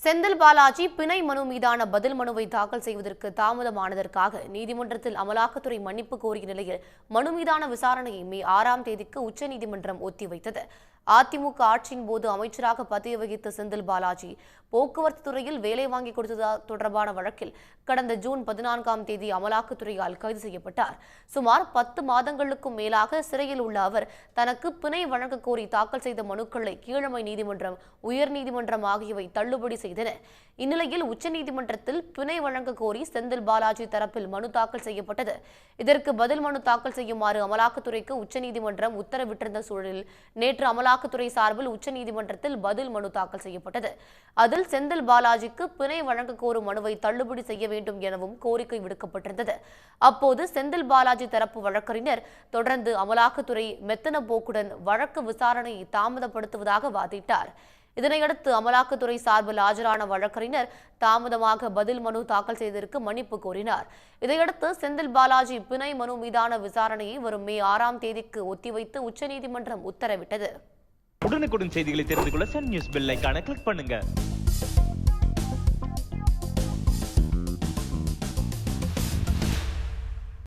செந்தில் பாலாஜி பிணை மனு மீதான பதில் மனுவை தாக்கல் செய்வதற்கு தாமதமானதற்காக நீதிமன்றத்தில் அமலாக்கத்துறை மன்னிப்பு கோரிய நிலையில் மனு மீதான விசாரணையை மே 6ஆம் தேதிக்கு உச்சநீதிமன்றம் ஒத்திவைத்தது. அதிமுக ஆட்சியின் போது அமைச்சராக பதவி வகித்த செந்தில் பாலாஜி போக்குவரத்து துறையில் வேலை வாங்கி கொடுத்தது தொடர்பான வழக்கில் கடந்த ஜூன் 14ஆம் தேதி அமலாக்கத்துறையால் கைது செய்யப்பட்டார். சுமார் 10 மாதங்களுக்கும் மேலாக சிறையில் உள்ள அவர் தனக்கு பிணை வழங்க கோரி தாக்கல் செய்த மனுக்களை கீழமை நீதிமன்றம், உயர்நீதிமன்றம் ஆகியவை தள்ளுபடி செய்தன. இந்நிலையில் உச்சநீதிமன்றத்தில் பிணை வழங்க கோரி செந்தில் பாலாஜி தரப்பில் மனு தாக்கல் செய்யப்பட்டது. இதற்கு பதில் மனு தாக்கல் செய்யுமாறு அமலாக்கத்துறைக்கு உச்சநீதிமன்றம் உத்தரவிட்டிருந்த சூழலில் நேற்று அமலாக்கத்துறை சார்பில் உச்சநீதிமன்றத்தில் பதில் மனு தாக்கல் செய்யப்பட்டது. அதில் செந்தில் பாலாஜிக்கு பிணை வழங்க கோரும் மனுவை தள்ளுபடி செய்ய வேண்டும் எனவும் கோரிக்கை விடுக்கப்பட்டிருந்தது. அப்போது செந்தில் பாலாஜி தரப்பு வழக்கறிஞர் தொடர்ந்து அமலாக்கத்துறை மெத்தன போக்குடன் வழக்கு விசாரணையை தாமதப்படுத்துவதாக வாதிட்டார். இதனையடுத்து அமலாக்கத்துறை சார்பில் ஆஜரான வழக்கறிஞர் தாமதமாக பதில் மனு தாக்கல் செய்ததற்கு மன்னிப்பு கோரினார். இதையடுத்து செந்தில் பாலாஜி பிணை மனு மீதான விசாரணையை வரும் மே 6ஆம் தேதிக்கு ஒத்திவைத்து உச்சநீதிமன்றம் உத்தரவிட்டது. உடனுக்குடன் செய்திகளை தெரிந்து கொள்ள சன் நியூஸ் பெல் ஐகானை கிளிக் பண்ணுங்க.